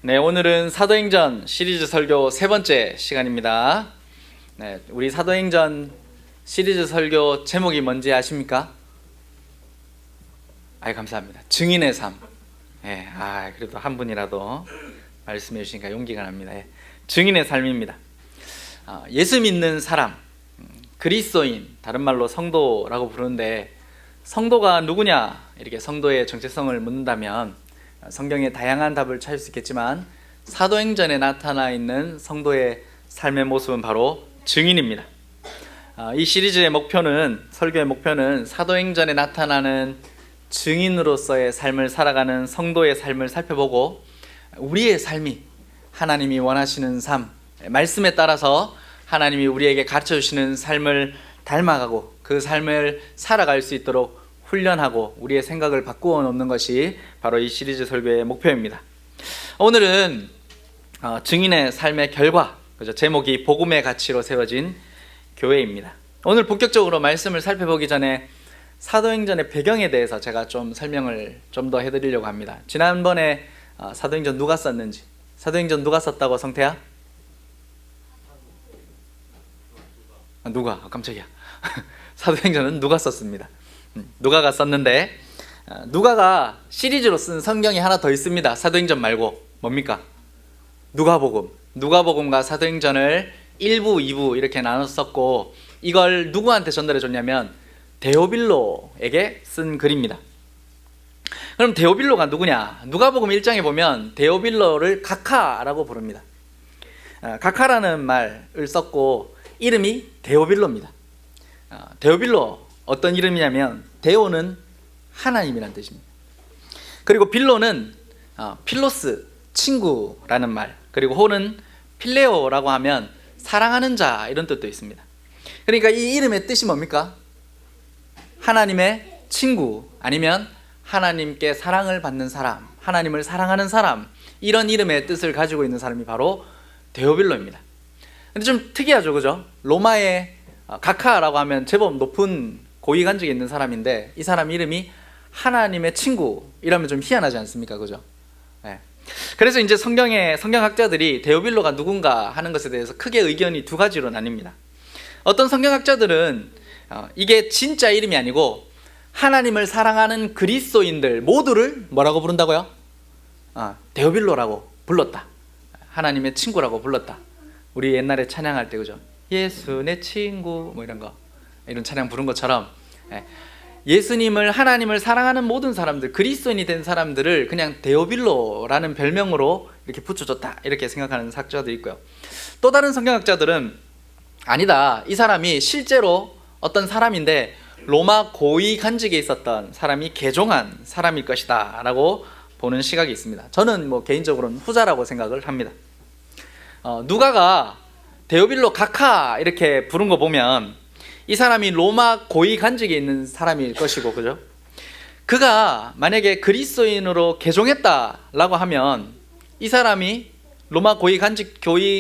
네, 오늘은 사도행전 시리즈 설교 세 번째 시간입니다. 네, 우리 사도행전 시리즈 설교 제목이 뭔지 아십니까? 감사합니다. 증인의 삶. 네, 그래도 한 분이라도 말씀해 주시니까 용기가 납니다. 네, 증인의 삶입니다. 예수 믿는 사람, 그리스도인, 다른 말로 성도라고 부르는데, 성도가 누구냐? 이렇게 성도의 정체성을 묻는다면 성경에 다양한 답을 찾을 수 있겠지만 사도행전에 나타나 있는 성도의 삶의 모습은 바로 증인입니다. 이 시리즈의 목표는, 설교의 목표는 사도행전에 나타나는 증인으로서의 삶을 살아가는 성도의 삶을 살펴보고, 우리의 삶이 하나님이 원하시는 삶, 말씀에 따라서 하나님이 우리에게 가르쳐 주시는 삶을 닮아가고 그 삶을 살아갈 수 있도록 훈련하고 우리의 생각을 바꾸어 놓는 것이 바로 이 시리즈 설교의 목표입니다. 오늘은 증인의 삶의 결과, 제목이 복음의 가치로 세워진 교회입니다. 오늘 본격적으로 말씀을 살펴보기 전에 사도행전의 배경에 대해서 제가 좀 설명을 좀 더 해드리려고 합니다. 지난번에 사도행전 누가 썼는지, 사도행전 누가 썼다고 성태야? 누가? 깜짝이야. 사도행전은 누가 썼습니다. 누가가 썼는데, 누가가 시리즈로 쓴 성경이 하나 더 있습니다. 사도행전 말고. 뭡니까? 누가복음. 누가복음과 사도행전을 1부, 2부 이렇게 나눴었고, 이걸 누구한테 전달해 줬냐면 데오빌로에게 쓴 글입니다. 그럼 데오빌로가 누구냐? 누가복음 1장에 보면 데오빌로를 가카라고 부릅니다. 가카라는 말을 썼고 이름이 데오빌로입니다. 데오빌로 어떤 이름이냐면, 데오는 하나님이라는 뜻입니다. 그리고 빌로는 필로스, 친구라는 말, 그리고 호는 필레오라고 하면 사랑하는 자, 이런 뜻도 있습니다. 그러니까 이 이름의 뜻이 뭡니까? 하나님의 친구, 아니면 하나님께 사랑을 받는 사람, 하나님을 사랑하는 사람, 이런 이름의 뜻을 가지고 있는 사람이 바로 데오빌로입니다. 근데 좀 특이하죠, 그죠? 로마의 가카라고 하면 제법 높은 고위관직에 있는 사람인데, 이 사람 이름이 하나님의 친구, 이러면 좀 희한하지 않습니까? 그죠? 네. 그래서 이제 성경학자들이 데오빌로가 누군가 하는 것에 대해서 크게 의견이 두 가지로 나뉩니다. 어떤 성경학자들은 이게 진짜 이름이 아니고 하나님을 사랑하는 그리스도인들 모두를 뭐라고 부른다고요? 데오빌로라고 불렀다. 하나님의 친구라고 불렀다. 우리 옛날에 찬양할 때, 그죠? 예수 내 친구, 뭐 이런 찬양 부른 것처럼, 예수님을, 하나님을 사랑하는 모든 사람들, 그리스도인이 된 사람들을 그냥 데오빌로라는 별명으로 이렇게 붙여줬다, 이렇게 생각하는 학자들이 있고요. 또 다른 성경학자들은 아니다, 이 사람이 실제로 어떤 사람인데 로마 고위 관직에 있었던 사람이 개종한 사람일 것이다 라고 보는 시각이 있습니다. 저는 개인적으로는 후자라고 생각을 합니다. 누가가 데오빌로 가카 이렇게 부른 거 보면 이 사람이 로마 고위 관직에 있는 사람일 것이고, 그죠? 그가 만약에 그리스도인으로 개종했다라고 하면 이 사람이 로마 고위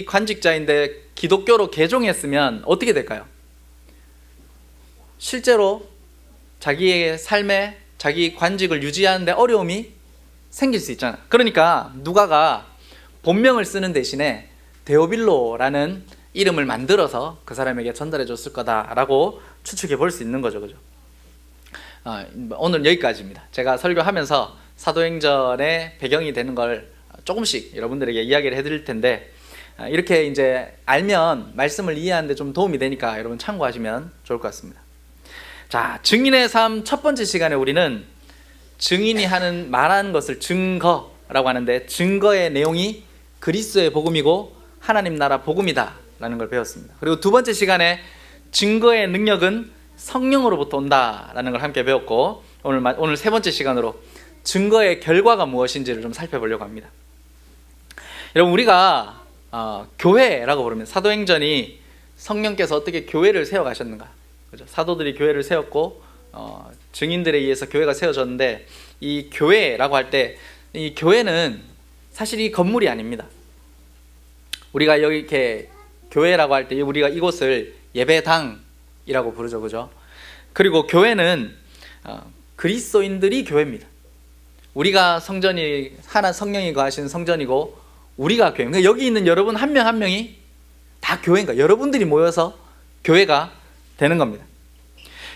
관직자인데 기독교로 개종했으면 어떻게 될까요? 실제로 자기의 삶에 자기 관직을 유지하는데 어려움이 생길 수 있잖아. 그러니까 누가가 본명을 쓰는 대신에 데오빌로라는 이름을 만들어서 그 사람에게 전달해 줬을 거다라고 추측해 볼 수 있는 거죠, 그죠? 오늘 여기까지입니다. 제가 설교하면서 사도행전의 배경이 되는 걸 조금씩 여러분들에게 이야기를 해드릴 텐데, 이렇게 이제 알면 말씀을 이해하는데 좀 도움이 되니까 여러분 참고하시면 좋을 것 같습니다. 자, 증인의 삶 첫 번째 시간에 우리는 증인이 말하는 것을 증거라고 하는데, 증거의 내용이 그리스도의 복음이고 하나님 나라 복음이다 라는 걸 배웠습니다. 그리고 두 번째 시간에 증거의 능력은 성령으로부터 온다라는 걸 함께 배웠고, 오늘 세 번째 시간으로 증거의 결과가 무엇인지를 좀 살펴보려고 합니다. 여러분, 우리가 교회라고 부르면, 사도행전이 성령께서 어떻게 교회를 세워가셨는가, 그죠? 사도들이 교회를 세웠고 증인들에 의해서 교회가 세워졌는데, 이 교회라고 할 때 이 교회는 사실 이 건물이 아닙니다. 우리가 여기 이렇게 교회라고 할 때 우리가 이곳을 예배당이라고 부르죠, 그죠? 그리고 교회는 그리스도인들이 교회입니다. 우리가 성전이 하나 성령이 거하시는 성전이고, 우리가 교회. 그러니까 여기 있는 여러분 한 명 한 명이 다 교회인가? 여러분들이 모여서 교회가 되는 겁니다.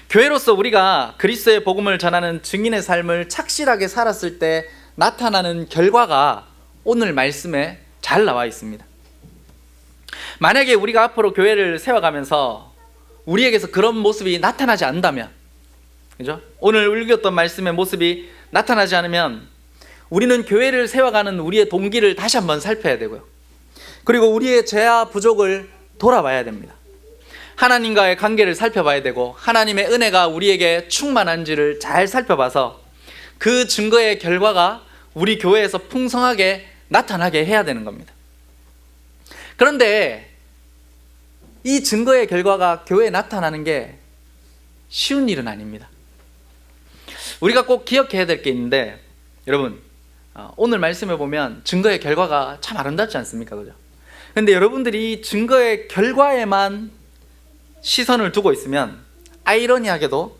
교회로서 우리가 그리스도의 복음을 전하는 증인의 삶을 착실하게 살았을 때 나타나는 결과가 오늘 말씀에 잘 나와 있습니다. 만약에 우리가 앞으로 교회를 세워가면서 우리에게서 그런 모습이 나타나지 않는다면, 그죠? 오늘 읽었던 말씀의 모습이 나타나지 않으면 우리는 교회를 세워가는 우리의 동기를 다시 한번 살펴야 되고요. 그리고 우리의 죄와 부족을 돌아봐야 됩니다. 하나님과의 관계를 살펴봐야 되고 하나님의 은혜가 우리에게 충만한지를 잘 살펴봐서 그 증거의 결과가 우리 교회에서 풍성하게 나타나게 해야 되는 겁니다. 그런데 이 증거의 결과가 교회에 나타나는 게 쉬운 일은 아닙니다. 우리가 꼭 기억해야 될 게 있는데, 여러분, 오늘 말씀에 보면 증거의 결과가 참 아름답지 않습니까? 그죠? 근데 여러분들이 증거의 결과에만 시선을 두고 있으면 아이러니하게도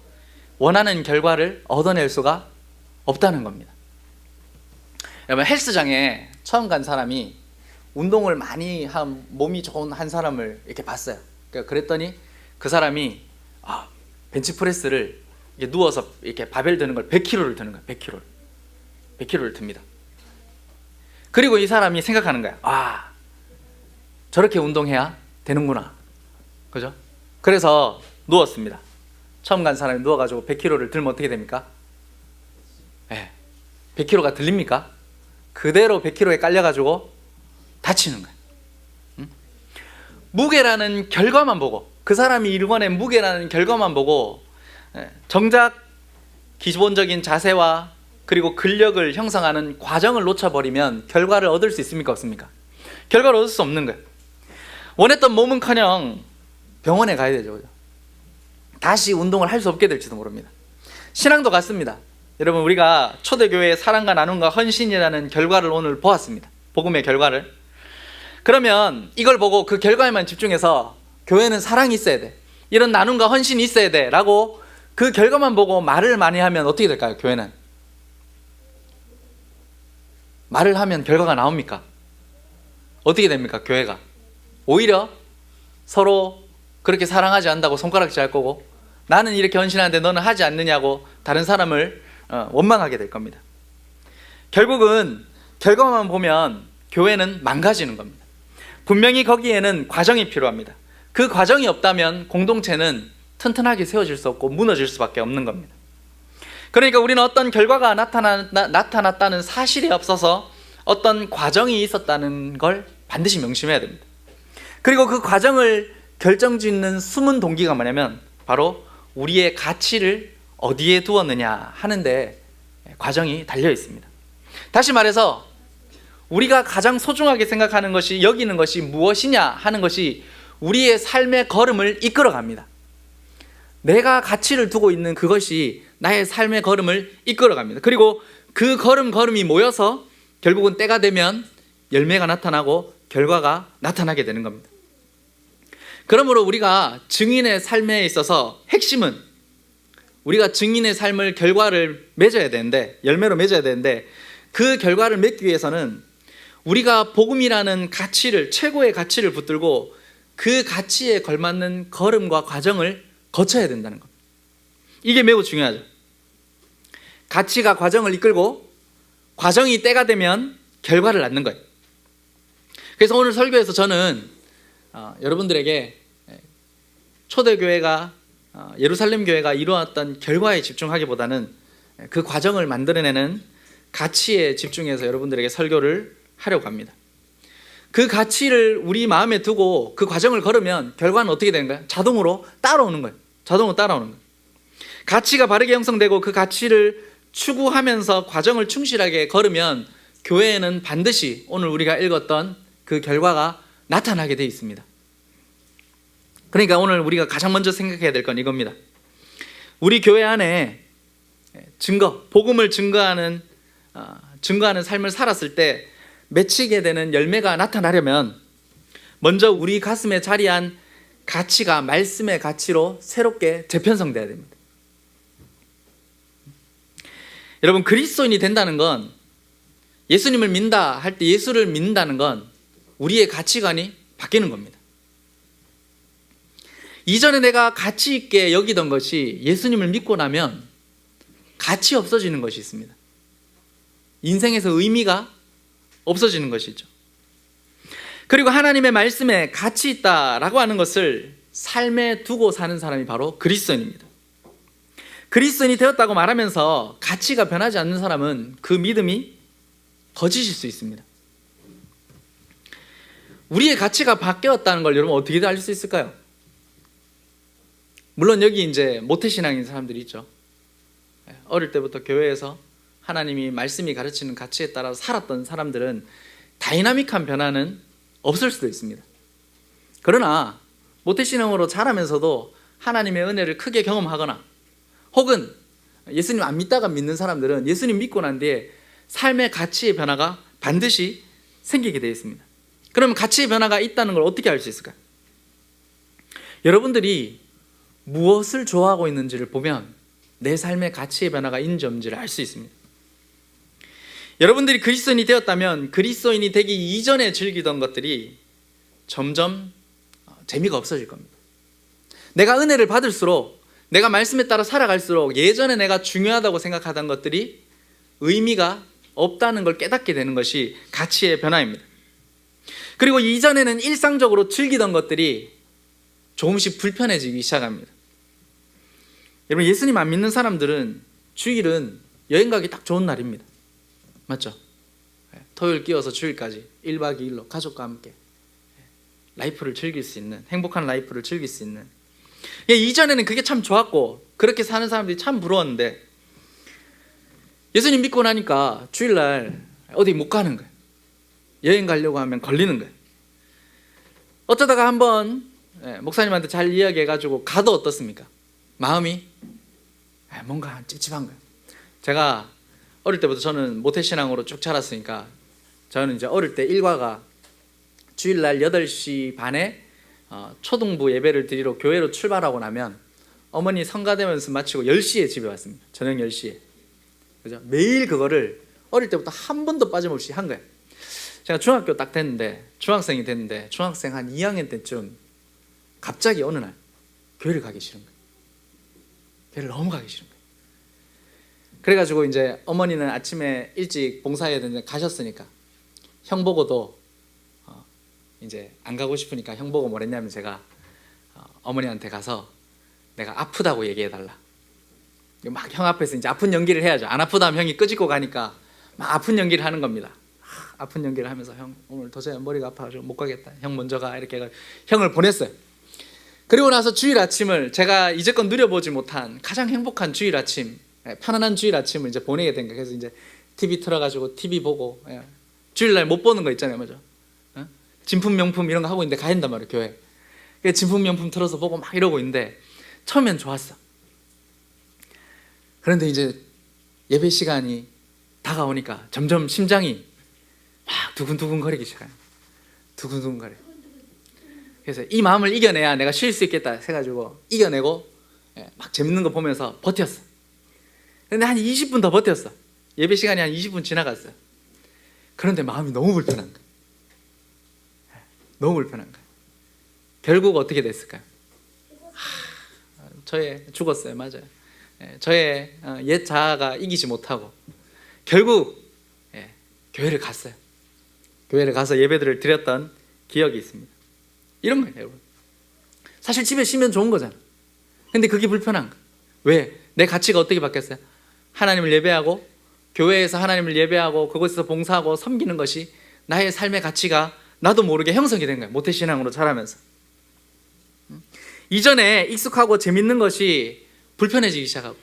원하는 결과를 얻어낼 수가 없다는 겁니다. 여러분, 헬스장에 처음 간 사람이 운동을 많이 한 몸이 좋은 한 사람을 이렇게 봤어요. 그랬더니 그 사람이 벤치프레스를 이렇게 누워서 이렇게 바벨 드는 걸 100kg를 드는 거예요. 100kg를 듭니다. 그리고 이 사람이 생각하는 거야. 저렇게 운동해야 되는구나. 그죠? 그래서 누웠습니다. 처음 간 사람이 누워가지고 100kg를 들면 어떻게 됩니까? 100kg가 들립니까? 그대로 100kg에 깔려가지고 다치는 거예요. 무게라는 결과만 보고, 그 사람이 일궈낸 무게라는 결과만 보고 정작 기본적인 자세와 그리고 근력을 형성하는 과정을 놓쳐버리면 결과를 얻을 수 있습니까? 없습니까? 결과를 얻을 수 없는 거예요. 원했던 몸은커녕 병원에 가야 되죠. 그죠? 다시 운동을 할 수 없게 될지도 모릅니다. 신앙도 같습니다. 여러분, 우리가 초대교회의 사랑과 나눔과 헌신이라는 결과를 오늘 보았습니다. 복음의 결과를. 그러면 이걸 보고 그 결과에만 집중해서 교회는 사랑이 있어야 돼, 이런 나눔과 헌신이 있어야 돼 라고 그 결과만 보고 말을 많이 하면 어떻게 될까요? 교회는 말을 하면 결과가 나옵니까? 어떻게 됩니까? 교회가 오히려 서로 그렇게 사랑하지 않는다고 손가락질 할 거고, 나는 이렇게 헌신하는데 너는 하지 않느냐고 다른 사람을 원망하게 될 겁니다. 결국은 결과만 보면 교회는 망가지는 겁니다. 분명히 거기에는 과정이 필요합니다. 그 과정이 없다면 공동체는 튼튼하게 세워질 수 없고 무너질 수밖에 없는 겁니다. 그러니까 우리는 어떤 결과가 나타났다는 사실이 없어서 어떤 과정이 있었다는 걸 반드시 명심해야 됩니다. 그리고 그 과정을 결정짓는 숨은 동기가 뭐냐면 바로 우리의 가치를 어디에 두었느냐 하는데 과정이 달려 있습니다. 다시 말해서 우리가 가장 소중하게 생각하는 것이, 여기는 것이 무엇이냐 하는 것이 우리의 삶의 걸음을 이끌어갑니다. 내가 가치를 두고 있는 그것이 나의 삶의 걸음을 이끌어갑니다. 그리고 그 걸음이 모여서 결국은 때가 되면 열매가 나타나고 결과가 나타나게 되는 겁니다. 그러므로 우리가 증인의 삶에 있어서 핵심은, 우리가 증인의 삶을 결과를 맺어야 되는데, 열매로 맺어야 되는데, 그 결과를 맺기 위해서는 우리가 복음이라는 가치를, 최고의 가치를 붙들고 그 가치에 걸맞는 걸음과 과정을 거쳐야 된다는 겁니다. 이게 매우 중요하죠. 가치가 과정을 이끌고 과정이 때가 되면 결과를 낳는 거예요. 그래서 오늘 설교에서 저는 여러분들에게 초대교회가, 예루살렘 교회가 이루었던 결과에 집중하기보다는 그 과정을 만들어내는 가치에 집중해서 여러분들에게 설교를 하려고 합니다. 그 가치를 우리 마음에 두고 그 과정을 걸으면 결과는 어떻게 되는가요? 자동으로 따라오는 거예요. 자동으로 따라오는 거예요. 가치가 바르게 형성되고 그 가치를 추구하면서 과정을 충실하게 걸으면 교회에는 반드시 오늘 우리가 읽었던 그 결과가 나타나게 되어 있습니다. 그러니까 오늘 우리가 가장 먼저 생각해야 될 건 이겁니다. 우리 교회 안에 증거, 복음을 증거하는 삶을 살았을 때 맺히게 되는 열매가 나타나려면 먼저 우리 가슴에 자리한 가치가 말씀의 가치로 새롭게 재편성돼야 됩니다. 여러분, 그리스도인이 된다는 건 예수님을 믿는다 할 때 예수를 믿는다는 건 우리의 가치관이 바뀌는 겁니다. 이전에 내가 가치 있게 여기던 것이 예수님을 믿고 나면 가치 없어지는 것이 있습니다. 인생에서 의미가 없어지는 것이죠. 그리고 하나님의 말씀에 가치 있다라고 하는 것을 삶에 두고 사는 사람이 바로 그리스도인입니다. 그리스도인이 되었다고 말하면서 가치가 변하지 않는 사람은 그 믿음이 거짓일 수 있습니다. 우리의 가치가 바뀌었다는 걸 여러분 어떻게 알 수 있을까요? 물론 여기 이제 모태신앙인 사람들이 있죠. 어릴 때부터 교회에서 하나님이 말씀이 가르치는 가치에 따라 살았던 사람들은 다이나믹한 변화는 없을 수도 있습니다. 그러나 모태신앙으로 자라면서도 하나님의 은혜를 크게 경험하거나 혹은 예수님 안 믿다가 믿는 사람들은 예수님 믿고 난 뒤에 삶의 가치의 변화가 반드시 생기게 되어 있습니다. 그러면 가치의 변화가 있다는 걸 어떻게 알 수 있을까요? 여러분들이 무엇을 좋아하고 있는지를 보면 내 삶의 가치의 변화가 있는지 없는지를 알 수 있습니다. 여러분들이 그리스도인이 되었다면 그리스도인이 되기 이전에 즐기던 것들이 점점 재미가 없어질 겁니다. 내가 은혜를 받을수록, 내가 말씀에 따라 살아갈수록 예전에 내가 중요하다고 생각하던 것들이 의미가 없다는 걸 깨닫게 되는 것이 가치의 변화입니다. 그리고 이전에는 일상적으로 즐기던 것들이 조금씩 불편해지기 시작합니다. 여러분, 예수님 안 믿는 사람들은 주일은 여행 가기 딱 좋은 날입니다. 맞죠? 토요일 끼워서 주일까지 1박 2일로 가족과 함께 라이프를 즐길 수 있는, 행복한 라이프를 즐길 수 있는, 이전에는 그게 참 좋았고 그렇게 사는 사람들이 참 부러웠는데 예수님 믿고 나니까 주일날 어디 못 가는 거예요. 여행 가려고 하면 걸리는 거예요. 어쩌다가 한번 목사님한테 잘 이야기해가지고 가도 어떻습니까? 마음이 뭔가 찝찝한 거예요. 제가 어릴 때부터 저는 모태신앙으로 쭉 자랐으니까 저는 이제 어릴 때 일과가 주일날 8시 반에 초등부 예배를 드리러 교회로 출발하고 나면 어머니 성가대 연습 마치고 10시에 집에 왔습니다. 저녁 10시에. 그죠? 매일 그거를 어릴 때부터 한 번도 빠짐없이 한 거예요. 제가 중학교 딱 됐는데, 중학생이 됐는데 중학생 한 2학년 때쯤 갑자기 어느 날 교회를 가기 싫은 거예요. 교회를 너무 가기 싫은 거예요. 그래가지고 이제 어머니는 아침에 일찍 봉사해야 되는데 가셨으니까 형 보고도 이제 안 가고 싶으니까 형 보고 뭐랬냐면 제가 어머니한테 가서 내가 아프다고 얘기해달라. 막 형 앞에서 이제 아픈 연기를 해야죠. 안 아프다면 형이 끄집고 가니까 막 아픈 연기를 하는 겁니다. 아픈 연기를 하면서 형 오늘 도저히 머리가 아파가지고 못 가겠다. 형 먼저 가. 이렇게 해서 형을 보냈어요. 그리고 나서 주일 아침을 제가 이제껏 누려보지 못한 가장 행복한 주일 아침, 편안한 주일 아침을 이제 보내게 된 거예요. 그래서 이제 TV 틀어가지고 TV 보고, 주일날 못 보는 거 있잖아요, 맞죠? 진품 명품 이런 거 하고 있는데 가야 된단 말이에요, 교회. 진품 명품 틀어서 보고 막 이러고 있는데 처음엔 좋았어. 그런데 이제 예배 시간이 다가오니까 점점 심장이 막 두근두근 거리기 시작해요. 두근두근 거려. 그래서 이 마음을 이겨내야 내가 쉴 수 있겠다 해가지고 이겨내고 막 재밌는 거 보면서 버텼어. 근데 한 20분 더 버텼어. 예배 시간이 한 20분 지나갔어요. 그런데 마음이 너무 불편한 거예요. 너무 불편한 거예요. 결국 어떻게 됐을까요? 저의 죽었어요. 맞아요. 저의 옛 자아가 이기지 못하고 결국 교회를 갔어요. 교회를 가서 예배들을 드렸던 기억이 있습니다. 이런 거예요, 여러분. 사실 집에 쉬면 좋은 거잖아. 근데 그게 불편한 거예요. 왜? 내 가치가 어떻게 바뀌었어요? 하나님을 예배하고 교회에서 하나님을 예배하고 그곳에서 봉사하고 섬기는 것이 나의 삶의 가치가 나도 모르게 형성이 된 거예요. 모태신앙으로 자라면서. 이전에 익숙하고 재밌는 것이 불편해지기 시작하고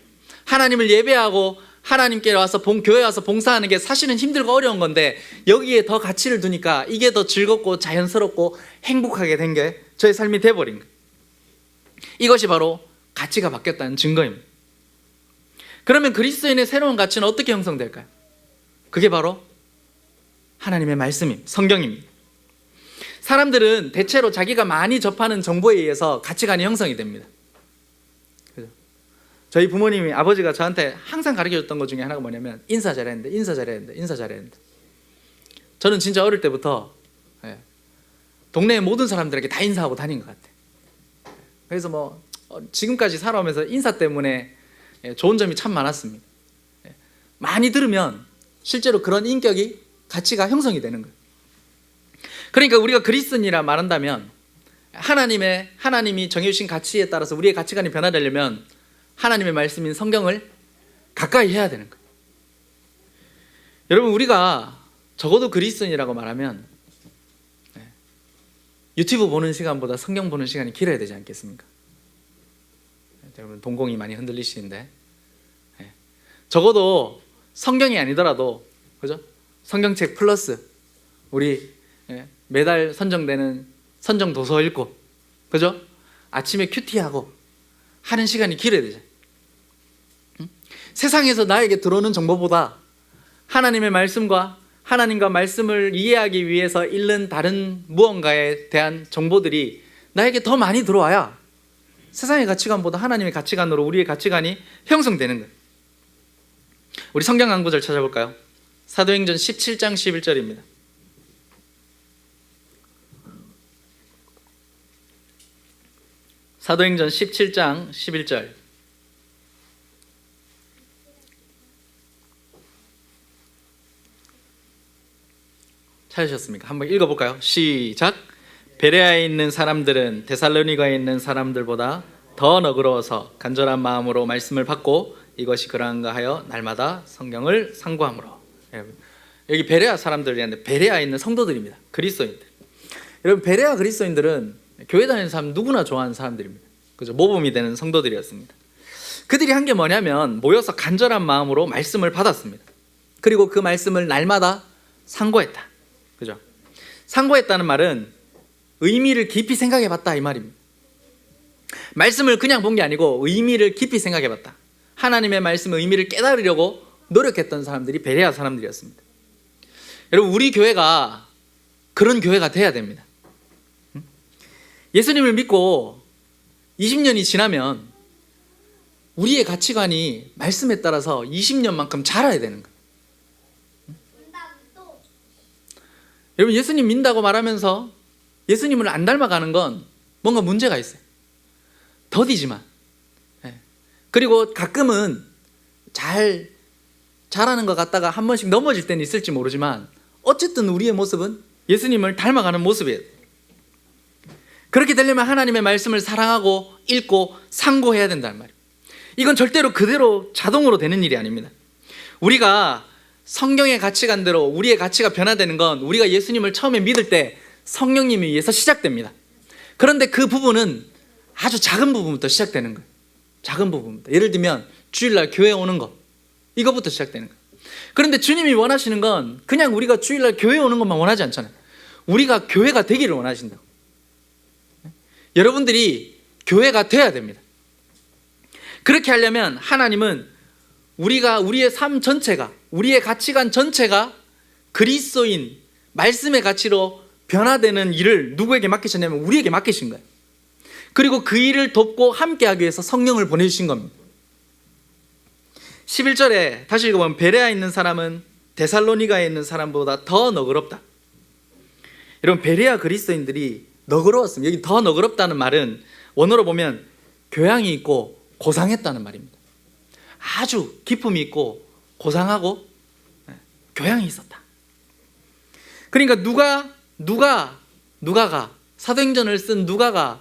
하나님을 예배하고 하나님께 와서 교회에 와서 봉사하는 게 사실은 힘들고 어려운 건데 여기에 더 가치를 두니까 이게 더 즐겁고 자연스럽고 행복하게 된 게 저의 삶이 돼버린 거예요. 이것이 바로 가치가 바뀌었다는 증거입니다. 그러면 그리스도인의 새로운 가치는 어떻게 형성될까요? 그게 바로 하나님의 말씀입니다. 성경입니다. 사람들은 대체로 자기가 많이 접하는 정보에 의해서 가치관이 형성이 됩니다. 그죠? 저희 부모님이, 아버지가 저한테 항상 가르쳐줬던 것 중에 하나가 뭐냐면 인사 잘해야 된다, 인사 잘해야 된다, 인사 잘해야 된다. 저는 진짜 어릴 때부터 동네 모든 사람들에게 다 인사하고 다닌 것 같아요. 그래서 뭐 지금까지 살아오면서 인사 때문에 좋은 점이 참 많았습니다. 많이 들으면 실제로 그런 인격이 가치가 형성이 되는 거예요. 그러니까 우리가 그리스도인이라 말한다면 하나님이 정해주신 가치에 따라서 우리의 가치관이 변화되려면 하나님의 말씀인 성경을 가까이 해야 되는 거예요. 여러분, 우리가 적어도 그리스도인이라고 말하면 유튜브 보는 시간보다 성경 보는 시간이 길어야 되지 않겠습니까? 여러분, 동공이 많이 흔들리시는데 적어도 성경이 아니더라도, 그죠? 성경책 플러스 우리 매달 선정되는 선정 도서 읽고, 그죠? 아침에 큐티하고 하는 시간이 길어야 되죠. 세상에서 나에게 들어오는 정보보다 하나님의 말씀과 하나님과 말씀을 이해하기 위해서 읽는 다른 무언가에 대한 정보들이 나에게 더 많이 들어와야 세상의 가치관보다 하나님의 가치관으로 우리의 가치관이 형성되는 거예요. 우리 성경 한 구절 찾아볼까요? 사도행전 17장 11절입니다. 사도행전 17장 11절. 찾으셨습니까? 한번 읽어볼까요? 시작. 베레아에 있는 사람들은 데살로니가에 있는 사람들보다 더 너그러워서 간절한 마음으로 말씀을 받고 이것이 그러한가 하여 날마다 성경을 상고함으로. 여기 베레아 사람들이 있는데 베레아에 있는 성도들입니다. 그리스도인들. 여러분, 베레아 그리스도인들은 교회 다니는 사람 누구나 좋아하는 사람들입니다. 그죠? 모범이 되는 성도들이었습니다. 그들이 한 게 뭐냐면 모여서 간절한 마음으로 말씀을 받았습니다. 그리고 그 말씀을 날마다 상고했다. 그죠? 상고했다는 말은 의미를 깊이 생각해 봤다, 이 말입니다. 말씀을 그냥 본 게 아니고 의미를 깊이 생각해 봤다. 하나님의 말씀의 의미를 깨달으려고 노력했던 사람들이 베레아 사람들이었습니다. 여러분, 우리 교회가 그런 교회가 돼야 됩니다. 예수님을 믿고 20년이 지나면 우리의 가치관이 말씀에 따라서 20년만큼 자라야 되는 거예요. 여러분, 예수님 믿는다고 말하면서 예수님을 안 닮아가는 건 뭔가 문제가 있어요. 더디지만. 그리고 가끔은 잘하는 것 같다가 한 번씩 넘어질 때는 있을지 모르지만 어쨌든 우리의 모습은 예수님을 닮아가는 모습이에요. 그렇게 되려면 하나님의 말씀을 사랑하고 읽고 상고해야 된다는 말이에요. 이건 절대로 그대로 자동으로 되는 일이 아닙니다. 우리가 성경의 가치관대로 우리의 가치가 변화되는 건 우리가 예수님을 처음에 믿을 때 성령님에 의해서 시작됩니다. 그런데 그 부분은 아주 작은 부분부터 시작되는 거예요. 작은 부분부터. 예를 들면 주일날 교회 오는 거, 이거부터 시작되는 거예요. 그런데 주님이 원하시는 건 그냥 우리가 주일날 교회 오는 것만 원하지 않잖아요. 우리가 교회가 되기를 원하신다고. 여러분들이 교회가 돼야 됩니다. 그렇게 하려면 하나님은 우리의 삶 전체가, 우리의 가치관 전체가 그리스도인 말씀의 가치로 변화되는 일을 누구에게 맡기셨냐면 우리에게 맡기신 거예요. 그리고 그 일을 돕고 함께하기 위해서 성령을 보내주신 겁니다. 11절에 다시 읽어보면 베레아에 있는 사람은 데살로니가에 있는 사람보다 더 너그럽다. 여러분, 베레아 그리스도인들이 너그러웠습니다. 여기 더 너그럽다는 말은 원어로 보면 교양이 있고 고상했다는 말입니다. 아주 기품이 있고 고상하고 교양이 있었다. 그러니까 누가가 사도행전을 쓴 누가가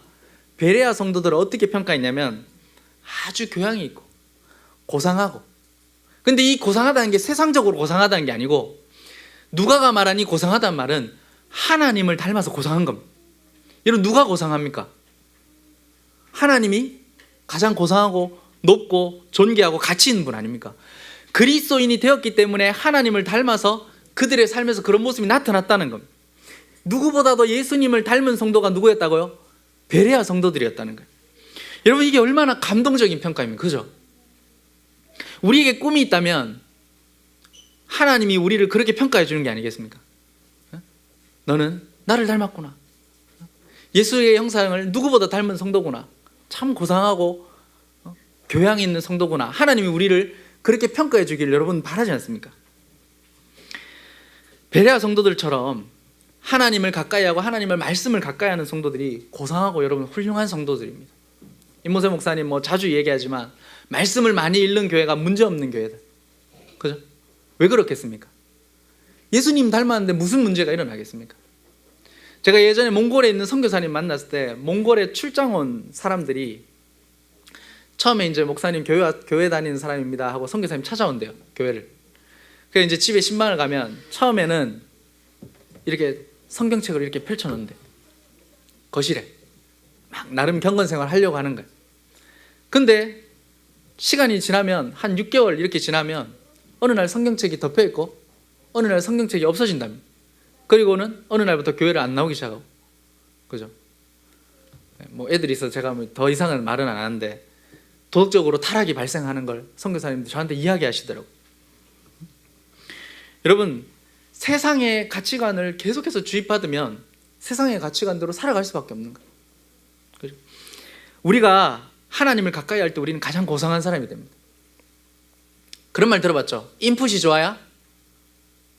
베레아 성도들을 어떻게 평가했냐면 아주 교양이 있고 고상하고. 근데 이 고상하다는 게 세상적으로 고상하다는 게 아니고 누가가 말한 이 고상하다는 말은 하나님을 닮아서 고상한 겁니다. 여러분, 누가 고상합니까? 하나님이 가장 고상하고 높고 존귀하고 가치 있는 분 아닙니까? 그리스도인이 되었기 때문에 하나님을 닮아서 그들의 삶에서 그런 모습이 나타났다는 겁니다. 누구보다도 예수님을 닮은 성도가 누구였다고요? 베레아 성도들이었다는 거예요. 여러분, 이게 얼마나 감동적인 평가입니까? 그죠? 우리에게 꿈이 있다면 하나님이 우리를 그렇게 평가해 주는 게 아니겠습니까? 너는 나를 닮았구나. 예수의 형상을 누구보다 닮은 성도구나. 참 고상하고 교양 있는 성도구나. 하나님이 우리를 그렇게 평가해 주기를 여러분 바라지 않습니까? 베레아 성도들처럼 하나님을 가까이 하고 하나님의 말씀을 가까이 하는 성도들이 고상하고 여러분 훌륭한 성도들입니다. 임모세 목사님 자주 얘기하지만 말씀을 많이 읽는 교회가 문제없는 교회다. 그죠? 왜 그렇겠습니까? 예수님 닮았는데 무슨 문제가 일어나겠습니까? 제가 예전에 몽골에 있는 선교사님 만났을 때 몽골에 출장 온 사람들이 처음에 이제 목사님 교회 다니는 사람입니다 하고 선교사님 찾아온대요, 교회를. 그래서 이제 집에 신방을 가면 처음에는 이렇게 성경책을 이렇게 펼쳐놓는데 거실에 막 나름 경건생활 하려고 하는 거예요. 근데 시간이 지나면 한 6개월 이렇게 지나면 어느 날 성경책이 덮여있고 어느 날 성경책이 없어진답니다. 그리고는 어느 날부터 교회를 안 나오기 시작하고. 그죠? 애들이 있어서 제가 더 이상은 말은 안 하는데 도덕적으로 타락이 발생하는 걸 선교사님들 저한테 이야기하시더라고요. 여러분, 세상의 가치관을 계속해서 주입받으면 세상의 가치관대로 살아갈 수밖에 없는 거예요. 그죠? 우리가 하나님을 가까이 할 때 우리는 가장 고상한 사람이 됩니다. 그런 말 들어봤죠? 인풋이 좋아야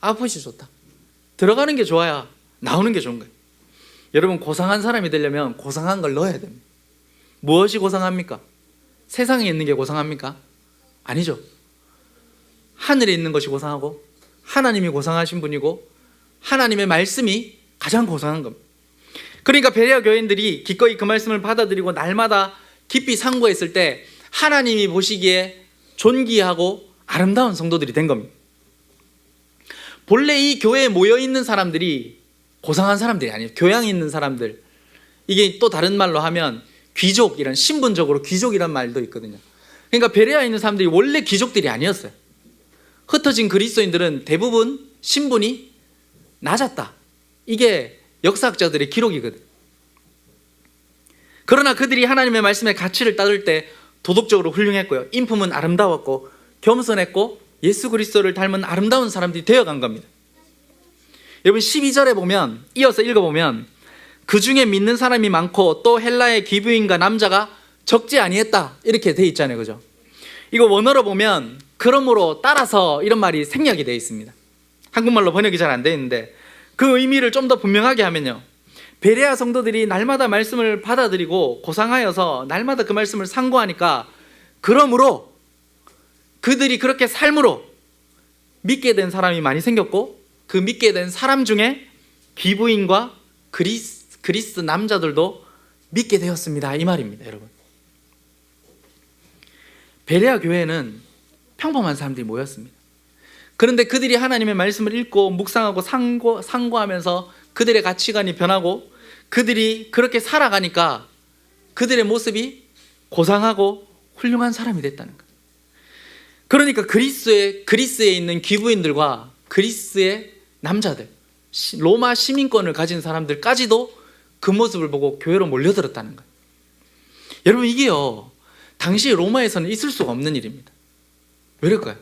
아웃풋이 좋다. 들어가는 게 좋아야 나오는 게 좋은 거예요. 여러분, 고상한 사람이 되려면 고상한 걸 넣어야 됩니다. 무엇이 고상합니까? 세상에 있는 게 고상합니까? 아니죠. 하늘에 있는 것이 고상하고 하나님이 고상하신 분이고 하나님의 말씀이 가장 고상한 겁니다. 그러니까 베레아 교인들이 기꺼이 그 말씀을 받아들이고 날마다 깊이 상고했을 때 하나님이 보시기에 존귀하고 아름다운 성도들이 된 겁니다. 본래 이 교회에 모여있는 사람들이 고상한 사람들이 아니에요. 교양이 있는 사람들. 이게 또 다른 말로 하면 귀족, 이런 신분적으로 귀족이란 말도 있거든요. 그러니까 베레아에 있는 사람들이 원래 귀족들이 아니었어요. 흩어진 그리스도인들은 대부분 신분이 낮았다. 이게 역사학자들의 기록이거든. 그러나 그들이 하나님의 말씀의 가치를 따를 때 도덕적으로 훌륭했고요. 인품은 아름다웠고 겸손했고 예수 그리스도를 닮은 아름다운 사람들이 되어간 겁니다. 여러분 12절에 보면, 이어서 읽어보면 그 중에 믿는 사람이 많고 또 헬라의 기브인과 남자가 적지 아니했다 이렇게 돼 있잖아요. 그죠? 이거 원어로 보면 그러므로 따라서 이런 말이 생략이 되어 있습니다. 한국말로 번역이 잘 안 되어 있는데 그 의미를 좀 더 분명하게 하면요, 베레아 성도들이 날마다 말씀을 받아들이고 고상하여서 날마다 그 말씀을 상고하니까 그러므로 그들이 그렇게 삶으로 믿게 된 사람이 많이 생겼고 그 믿게 된 사람 중에 기브인과 그리스 남자들도 믿게 되었습니다 이 말입니다. 여러분, 베레아 교회는 평범한 사람들이 모였습니다. 그런데 그들이 하나님의 말씀을 읽고 묵상하고 상고하면서 그들의 가치관이 변하고 그들이 그렇게 살아가니까 그들의 모습이 고상하고 훌륭한 사람이 됐다는 거예요. 그러니까 그리스에 있는 기브인들과 그리스의 남자들, 로마 시민권을 가진 사람들까지도 그 모습을 보고 교회로 몰려들었다는 거예요. 여러분, 이게요 당시 로마에서는 있을 수가 없는 일입니다. 왜 그럴까요?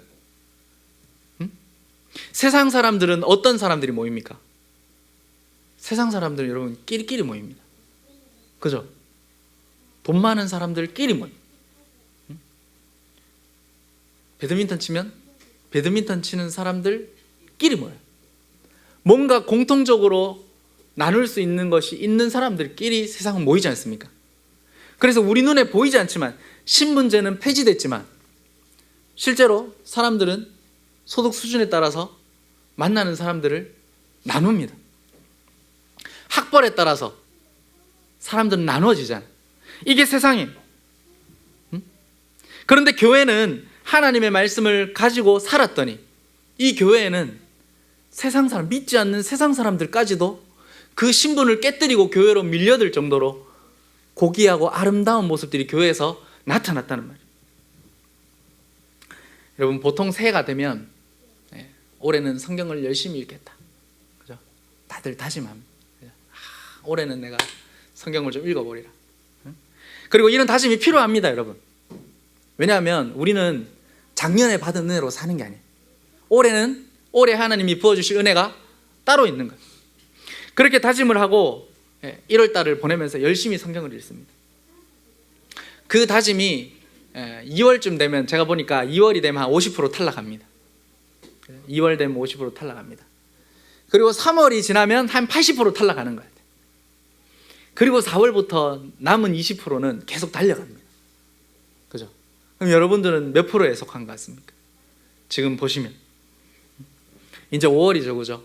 세상 사람들은 어떤 사람들이 모입니까? 세상 사람들은 여러분 끼리끼리 모입니다. 그죠? 돈 많은 사람들끼리 모입니다. 배드민턴 치면 배드민턴 치는 사람들끼리 모여요. 뭔가 공통적으로 나눌 수 있는 것이 있는 사람들끼리 세상은 모이지 않습니까? 그래서 우리 눈에 보이지 않지만 신분제는 폐지됐지만 실제로 사람들은 소득 수준에 따라서 만나는 사람들을 나눕니다. 학벌에 따라서 사람들은 나누어지잖아요. 이게 세상이에요. 그런데 교회는 하나님의 말씀을 가지고 살았더니 이 교회에는 세상 사람, 믿지 않는 세상 사람들까지도 그 신분을 깨뜨리고 교회로 밀려들 정도로 고귀하고 아름다운 모습들이 교회에서 나타났다는 말이에요. 여러분, 보통 새해가 되면 올해는 성경을 열심히 읽겠다, 그죠? 다들 다짐합니다. 올해는 내가 성경을 좀 읽어보리라. 그리고 이런 다짐이 필요합니다, 여러분. 왜냐하면 우리는 작년에 받은 은혜로 사는 게 아니에요. 올해 하나님이 부어주실 은혜가 따로 있는 거예요. 그렇게 다짐을 하고 1월 달을 보내면서 열심히 성경을 읽습니다. 그 다짐이 2월쯤 되면 제가 보니까 2월이 되면 한 50% 탈락합니다. 2월 되면 50% 탈락합니다. 그리고 3월이 지나면 한 80% 탈락하는 거예요. 그리고 4월부터 남은 20%는 계속 달려갑니다. 그죠? 그럼 여러분들은 몇 프로에 속한 것 같습니까? 지금 보시면 이제 5월이죠, 그죠?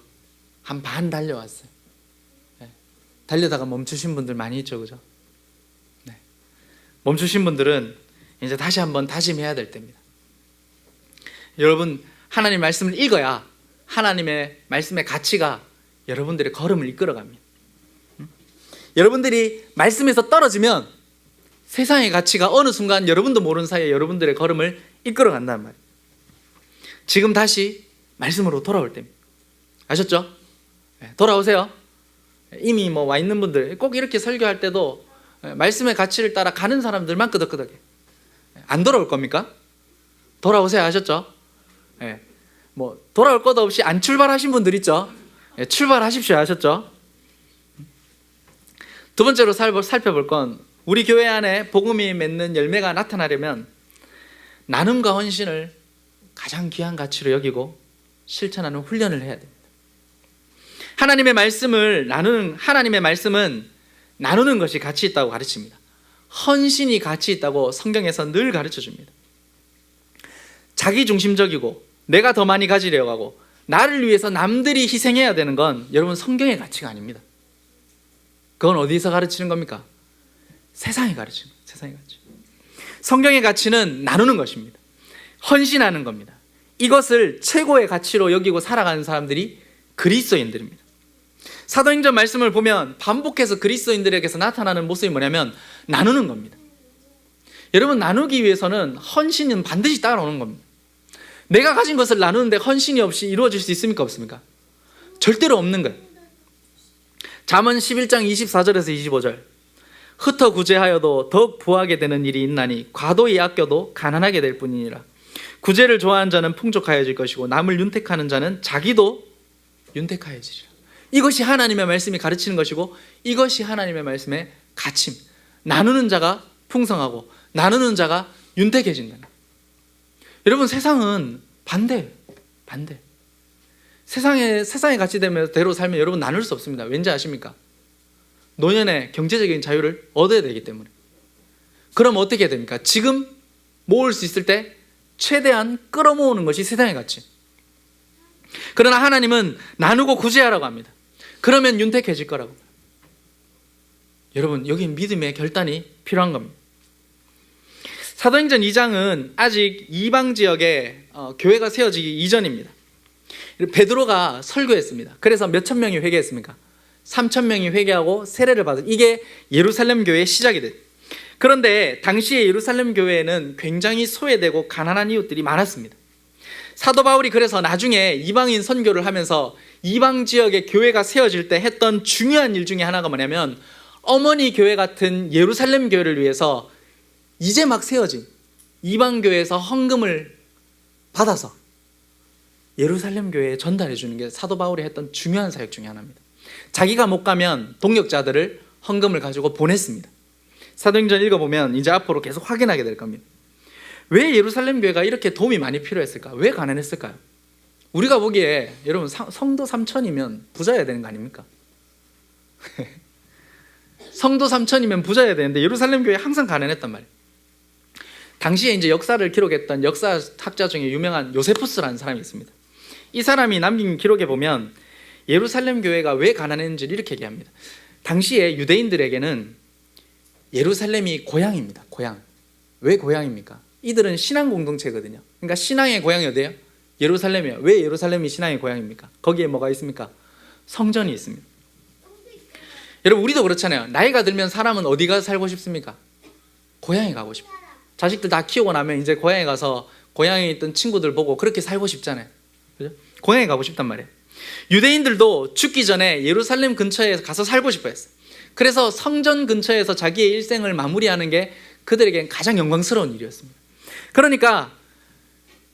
한 반 달려왔어요. 네. 달려다가 멈추신 분들 많이 있죠, 그죠? 네. 멈추신 분들은 이제 다시 한번 다짐해야 될 때입니다. 여러분, 하나님 말씀을 읽어야 하나님의 말씀의 가치가 여러분들의 걸음을 이끌어갑니다. 여러분들이 말씀에서 떨어지면 세상의 가치가 어느 순간 여러분도 모르는 사이에 여러분들의 걸음을 이끌어간다는 말이에요. 지금 다시 말씀으로 돌아올 때입니다. 아셨죠? 돌아오세요. 이미 와 있는 분들, 꼭 이렇게 설교할 때도 말씀의 가치를 따라 가는 사람들만 끄덕끄덕해. 안 돌아올 겁니까? 돌아오세요. 아셨죠? 돌아올 것 없이 안 출발하신 분들 있죠? 출발하십시오. 아셨죠? 두 번째로 살펴볼 건, 우리 교회 안에 복음이 맺는 열매가 나타나려면 나눔과 헌신을 가장 귀한 가치로 여기고 실천하는 훈련을 해야 됩니다. 하나님의 말씀은 나누는 것이 가치 있다고 가르칩니다. 헌신이 가치 있다고 성경에서 늘 가르쳐 줍니다. 자기중심적이고 내가 더 많이 가지려고 하고 나를 위해서 남들이 희생해야 되는 건 여러분 성경의 가치가 아닙니다. 그건 어디서 가르치는 겁니까? 세상이 가르치는 거예요. 세상의 가치. 성경의 가치는 나누는 것입니다. 헌신하는 겁니다. 이것을 최고의 가치로 여기고 살아가는 사람들이 그리스도인들입니다. 사도행전 말씀을 보면 반복해서 그리스도인들에게서 나타나는 모습이 뭐냐면 나누는 겁니다. 여러분, 나누기 위해서는 헌신은 반드시 따라오는 겁니다. 내가 가진 것을 나누는데 헌신이 없이 이루어질 수 있습니까? 없습니까? 절대로 없는 거예요. 잠언 11장 24절에서 25절. 흩어 구제하여도 더욱 부하게 되는 일이 있나니 과도히 아껴도 가난하게 될 뿐이니라. 구제를 좋아하는 자는 풍족하여질 것이고 남을 윤택하는 자는 자기도 윤택하여지리라. 이것이 하나님의 말씀이 가르치는 것이고 이것이 하나님의 말씀의 가치입니다. 나누는 자가 풍성하고 나누는 자가 윤택해진다. 여러분, 세상은 반대. 세상의 가치대로 살면 여러분 나눌 수 없습니다. 왠지 아십니까? 노년의 경제적인 자유를 얻어야 되기 때문에. 그럼 어떻게 해야 됩니까? 지금 모을 수 있을 때 최대한 끌어모으는 것이 세상의 가치. 그러나 하나님은 나누고 구제하라고 합니다. 그러면 윤택해질 거라고. 여러분, 여기 믿음의 결단이 필요한 겁니다. 사도행전 2장은 아직 이방 지역에 교회가 세워지기 이전입니다. 베드로가 설교했습니다. 그래서 몇천 명이 회개했습니까? 3천 명이 회개하고 세례를 받은, 이게 예루살렘 교회의 시작이 됐어요. 그런데 당시의 예루살렘 교회에는 굉장히 소외되고 가난한 이웃들이 많았습니다. 사도 바울이 그래서 나중에 이방인 선교를 하면서 이방 지역의 교회가 세워질 때 했던 중요한 일 중에 하나가 뭐냐면, 어머니 교회 같은 예루살렘 교회를 위해서 이제 막 세워진 이방 교회에서 헌금을 받아서 예루살렘 교회에 전달해 주는 게 사도 바울이 했던 중요한 사역 중에 하나입니다. 자기가 못 가면 동역자들을 헌금을 가지고 보냈습니다. 사도행전 읽어보면 이제 앞으로 계속 확인하게 될 겁니다. 왜 예루살렘 교회가 이렇게 도움이 많이 필요했을까? 왜 가난했을까요? 우리가 보기에 여러분 성도 3천이면 부자여야 되는 거 아닙니까? 성도 3천이면 부자여야 되는데 예루살렘 교회 항상 가난했단 말이에요. 당시에 이제 역사를 기록했던 역사학자 중에 유명한 요세푸스라는 사람이 있습니다. 이 사람이 남긴 기록에 보면 예루살렘 교회가 왜 가난했는지를 이렇게 얘기합니다. 당시에 유대인들에게는 예루살렘이 고향입니다. 고향. 왜 고향입니까? 이들은 신앙 공동체거든요. 그러니까 신앙의 고향이 어디예요? 예루살렘이에요. 왜 예루살렘이 신앙의 고향입니까? 거기에 뭐가 있습니까? 성전이 있습니다. 여러분, 우리도 그렇잖아요. 나이가 들면 사람은 어디가 살고 싶습니까? 고향에 가고 싶어요. 자식들 다 키우고 나면 이제 고향에 가서 고향에 있던 친구들 보고 그렇게 살고 싶잖아요. 그죠? 고향에 가고 싶단 말이에요. 유대인들도 죽기 전에 예루살렘 근처에 가서 살고 싶어 했어요. 그래서 성전 근처에서 자기의 일생을 마무리하는 게 그들에겐 가장 영광스러운 일이었습니다. 그러니까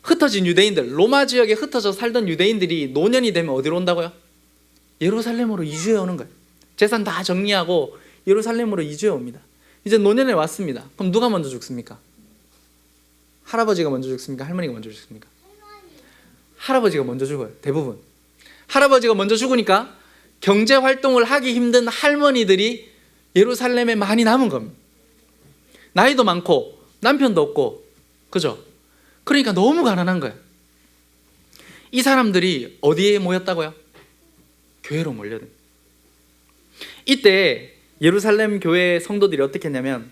흩어진 유대인들, 로마 지역에 흩어져 살던 유대인들이 노년이 되면 어디로 온다고요? 예루살렘으로 이주해 오는 거예요. 재산 다 정리하고 예루살렘으로 이주해 옵니다. 이제 노년에 왔습니다. 그럼 누가 먼저 죽습니까? 할아버지가 먼저 죽습니까? 할머니가 먼저 죽습니까? 할아버지가 먼저 죽어요. 대부분. 할아버지가 먼저 죽으니까 경제 활동을 하기 힘든 할머니들이 예루살렘에 많이 남은 겁니다. 나이도 많고 남편도 없고, 그죠? 그러니까 너무 가난한 거예요. 이 사람들이 어디에 모였다고요? 교회로 몰려든. 이때 예루살렘 교회 성도들이 어떻게 했냐면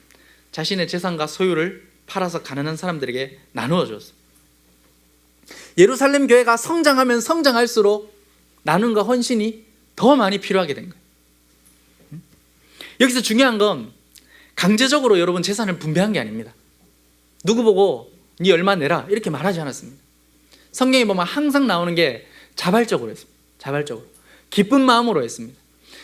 자신의 재산과 소유를 팔아서 가난한 사람들에게 나누어 줬어요. 예루살렘 교회가 성장하면 성장할수록 나눔과 헌신이 더 많이 필요하게 된 거예요. 여기서 중요한 건 강제적으로 여러분 재산을 분배한 게 아닙니다. 누구 보고 네 얼마 내라 이렇게 말하지 않았습니다. 성경에 보면 항상 나오는 게 자발적으로 했습니다. 자발적으로 기쁜 마음으로 했습니다.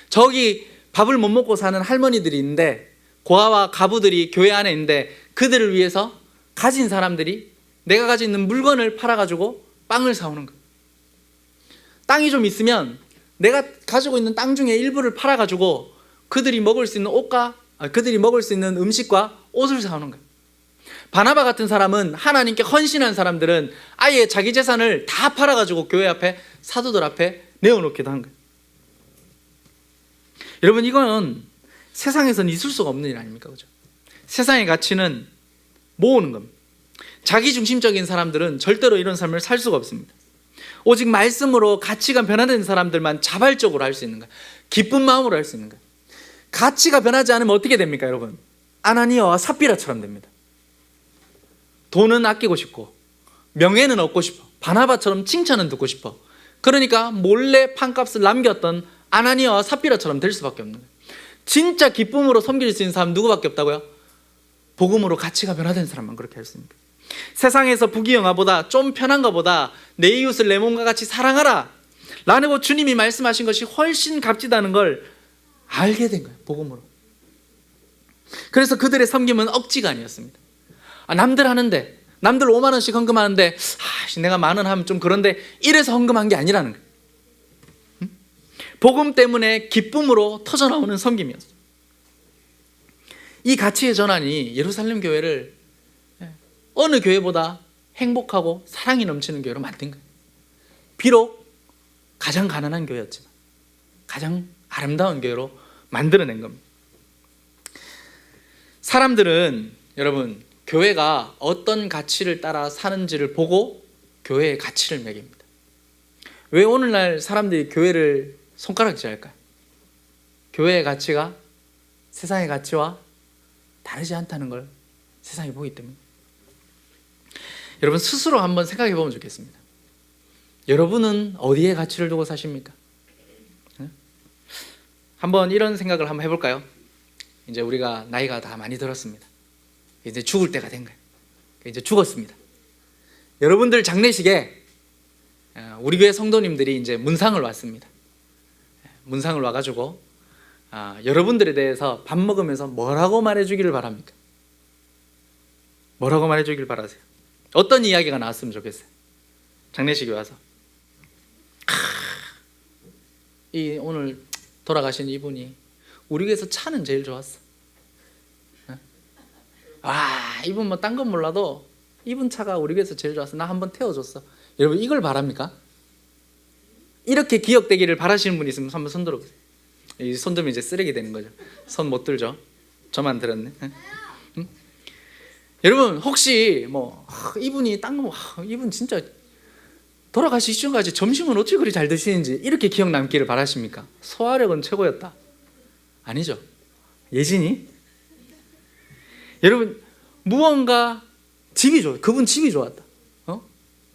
저기 밥을 못 먹고 사는 할머니들이 있는데, 고아와 가부들이 교회 안에 있는데, 그들을 위해서 가진 사람들이 내가 가지고 있는 물건을 팔아가지고 빵을 사오는 거예요. 땅이 좀 있으면 내가 가지고 있는 땅 중에 일부를 팔아가지고 그들이 먹을 수 있는 그들이 먹을 수 있는 음식과 옷을 사오는 거예요. 바나바 같은 사람은, 하나님께 헌신한 사람들은 아예 자기 재산을 다 팔아가지고 교회 앞에, 사도들 앞에 내어놓기도 한 거예요. 여러분, 이거는 세상에서는 있을 수가 없는 일 아닙니까? 그죠? 세상의 가치는 모으는 겁니다. 자기중심적인 사람들은 절대로 이런 삶을 살 수가 없습니다. 오직 말씀으로 가치가 변화된 사람들만 자발적으로 할 수 있는 거예요. 기쁜 마음으로 할 수 있는 거예요. 가치가 변하지 않으면 어떻게 됩니까, 여러분? 아나니아와 삽비라처럼 됩니다. 돈은 아끼고 싶고 명예는 얻고 싶어, 바나바처럼 칭찬은 듣고 싶어. 그러니까 몰래 판값을 남겼던 아나니아와 삽비라처럼 될 수밖에 없는 거예요. 진짜 기쁨으로 섬길 수 있는 사람 누구밖에 없다고요? 복음으로 가치가 변화된 사람만 그렇게 할 수 있는 거예요. 세상에서 부귀영화보다, 좀 편한 것보다 내 이웃을 내 몸과 같이 사랑하라 라고 주님이 말씀하신 것이 훨씬 값지다는 걸 알게 된 거예요, 복음으로. 그래서 그들의 섬김은 억지가 아니었습니다. 남들 하는데, 남들 5만 원씩 헌금하는데 내가 10,000원 하면 좀 그런데, 이래서 헌금한 게 아니라는 거예요. 복음 때문에 기쁨으로 터져나오는 섬김이었어요. 이 가치의 전환이 예루살렘 교회를 어느 교회보다 행복하고 사랑이 넘치는 교회로 만든 거예요. 비록 가장 가난한 교회였지만 가장 아름다운 교회로 만들어낸 겁니다. 사람들은, 여러분, 교회가 어떤 가치를 따라 사는지를 보고 교회의 가치를 매깁니다. 왜 오늘날 사람들이 교회를 손가락질할까요? 교회의 가치가 세상의 가치와 다르지 않다는 걸 세상이 보기 때문에. 여러분, 스스로 한번 생각해 보면 좋겠습니다. 여러분은 어디에 가치를 두고 사십니까? 한번 이런 생각을 한번 해볼까요? 이제 우리가 나이가 다 많이 들었습니다. 이제 죽을 때가 된 거예요. 이제 죽었습니다. 여러분들 장례식에 우리 교회 성도님들이 이제 문상을 왔습니다. 문상을 와가지고 여러분들에 대해서 밥 먹으면서 뭐라고 말해주기를 바랍니까? 뭐라고 말해주기를 바라세요? 어떤 이야기가 나왔으면 좋겠어요? 장례식에 와서 오늘 돌아가신 이분이 우리 교회에서 차는 제일 좋았어. 이분 뭐 딴 건 몰라도 이분 차가 우리 교회에서 제일 좋았어. 나 한번 태워줬어. 여러분, 이걸 바랍니까? 이렇게 기억되기를 바라시는 분이 있으면 한번 손 들어보세요. 이 손 들면 이제 쓰레기 되는 거죠. 손 못 들죠? 저만 들었네. 응? 여러분, 혹시 이분이 이분 진짜 돌아가시기 전까지 점심은 어찌 그리 잘 드시는지 이렇게 기억 남기를 바라십니까? 소화력은 최고였다. 아니죠. 예진이? 여러분, 무언가 그분 집이 좋았다.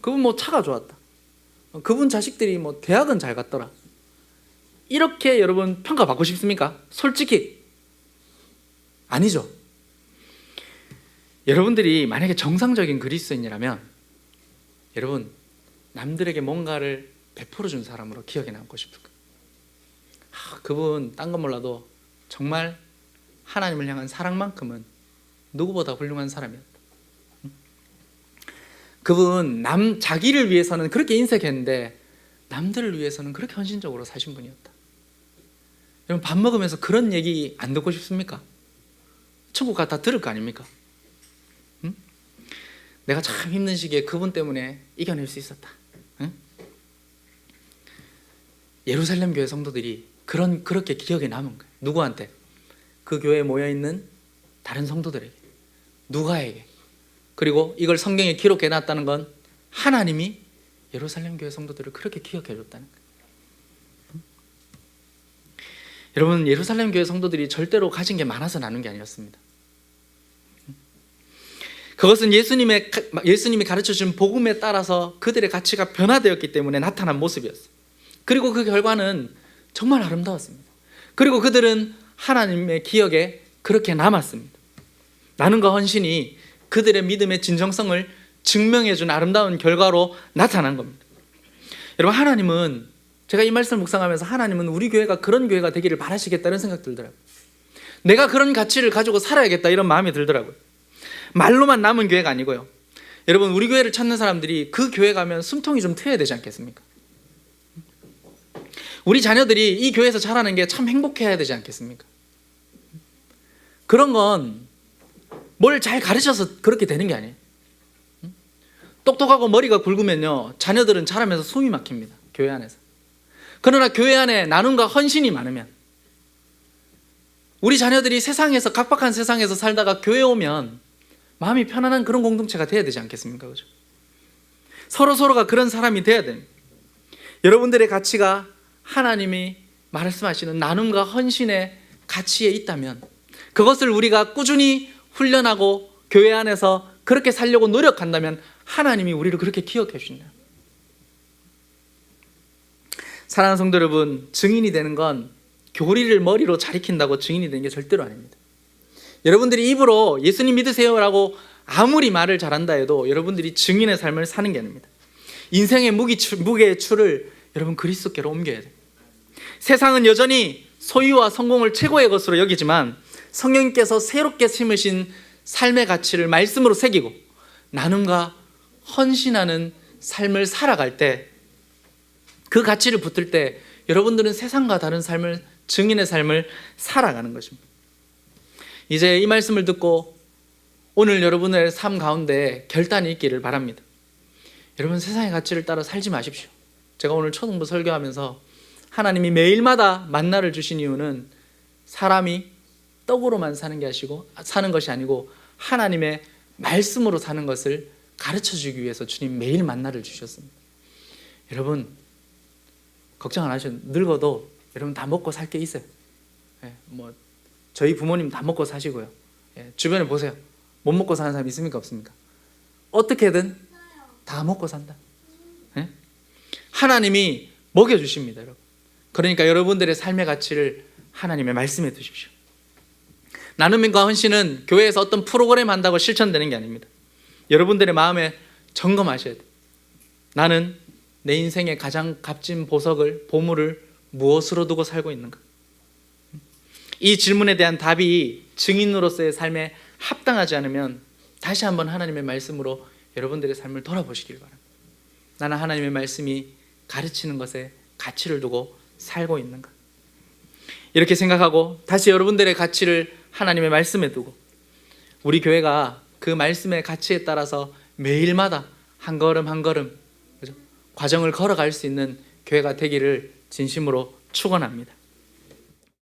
그분 차가 좋았다. 그분 자식들이 대학은 잘 갔더라. 이렇게 여러분 평가받고 싶습니까? 솔직히 아니죠. 여러분들이 만약에 정상적인 그리스도인이라면 여러분, 남들에게 뭔가를 베풀어 준 사람으로 기억에 남고 싶을 거예요. 그분 딴 건 몰라도 정말 하나님을 향한 사랑만큼은 누구보다 훌륭한 사람이었다. 그분 자기를 위해서는 그렇게 인색했는데 남들을 위해서는 그렇게 헌신적으로 사신 분이었다. 여러분, 밥 먹으면서 그런 얘기 안 듣고 싶습니까? 천국 가다 들을 거 아닙니까? 응? 내가 참 힘든 시기에 그분 때문에 이겨낼 수 있었다. 응? 예루살렘 교회 성도들이 그렇게 기억에 남은 거예요. 누구한테? 그 교회에 모여있는 다른 성도들에게, 누가에게. 그리고 이걸 성경에 기록해 놨다는 건 하나님이 예루살렘 교회 성도들을 그렇게 기억해 줬다는 거예요. 여러분, 예루살렘 교회 성도들이 절대로 가진 게 많아서 나눈 게 아니었습니다. 그것은 예수님이 가르쳐준 복음에 따라서 그들의 가치가 변화되었기 때문에 나타난 모습이었어요. 그리고 그 결과는 정말 아름다웠습니다. 그리고 그들은 하나님의 기억에 그렇게 남았습니다. 나눔과 헌신이 그들의 믿음의 진정성을 증명해준 아름다운 결과로 나타난 겁니다. 여러분, 하나님은, 제가 이 말씀을 묵상하면서 하나님은 우리 교회가 그런 교회가 되기를 바라시겠다는 생각 들더라고요. 내가 그런 가치를 가지고 살아야겠다, 이런 마음이 들더라고요. 말로만 남은 교회가 아니고요. 여러분, 우리 교회를 찾는 사람들이 그 교회 가면 숨통이 좀 트여야 되지 않겠습니까? 우리 자녀들이 이 교회에서 자라는 게 참 행복해야 되지 않겠습니까? 그런 건 뭘 잘 가르쳐서 그렇게 되는 게 아니에요. 똑똑하고 머리가 굵으면요, 자녀들은 자라면서 숨이 막힙니다, 교회 안에서. 그러나 교회 안에 나눔과 헌신이 많으면, 우리 자녀들이 세상에서, 각박한 세상에서 살다가 교회 오면 마음이 편안한 그런 공동체가 돼야 되지 않겠습니까? 그죠? 서로가 그런 사람이 돼야 됩니다. 여러분들의 가치가 하나님이 말씀하시는 나눔과 헌신의 가치에 있다면, 그것을 우리가 꾸준히 훈련하고 교회 안에서 그렇게 살려고 노력한다면 하나님이 우리를 그렇게 기억해 주신다. 사랑하는 성도 여러분, 증인이 되는 건 교리를 머리로 잘 익힌다고 증인이 되는 게 절대로 아닙니다. 여러분들이 입으로 예수님 믿으세요라고 아무리 말을 잘한다 해도 여러분들이 증인의 삶을 사는 게 아닙니다. 인생의 무게의 추를 여러분 그리스도께로 옮겨야 돼요. 세상은 여전히 소유와 성공을 최고의 것으로 여기지만 성령님께서 새롭게 심으신 삶의 가치를 말씀으로 새기고 나눔과 헌신하는 삶을 살아갈 때, 그 가치를 붙들 때 여러분들은 세상과 다른 삶을, 증인의 삶을 살아가는 것입니다. 이제 이 말씀을 듣고 오늘 여러분의 삶 가운데 결단이 있기를 바랍니다. 여러분, 세상의 가치를 따라 살지 마십시오. 제가 오늘 초등부 설교하면서 하나님이 매일마다 만나를 주신 이유는 사람이 떡으로만 사는 것이 아니고 하나님의 말씀으로 사는 것을 가르쳐주기 위해서 주님 매일 만나를 주셨습니다. 여러분, 걱정 안 하셔도, 늙어도 여러분 다 먹고 살 게 있어요. 저희 부모님 다 먹고 사시고요. 주변에 보세요. 못 먹고 사는 사람 있습니까? 없습니까? 어떻게든 다 먹고 산다. 하나님이 먹여주십니다, 여러분. 그러니까 여러분들의 삶의 가치를 하나님의 말씀에 두십시오. 나눔과 헌신은 교회에서 어떤 프로그램 한다고 실천되는 게 아닙니다. 여러분들의 마음에 점검하셔야 돼요. 나는 내 인생의 가장 값진 보물을 무엇으로 두고 살고 있는가? 이 질문에 대한 답이 증인으로서의 삶에 합당하지 않으면 다시 한번 하나님의 말씀으로 여러분들의 삶을 돌아보시길 바랍니다. 나는 하나님의 말씀이 가르치는 것에 가치를 두고 살고 있는가? 이렇게 생각하고 다시 여러분들의 가치를 하나님의 말씀에 두고 우리 교회가 그 말씀의 가치에 따라서 매일마다 한 걸음 한 걸음, 그죠? 과정을 걸어갈 수 있는 교회가 되기를 진심으로 축원합니다.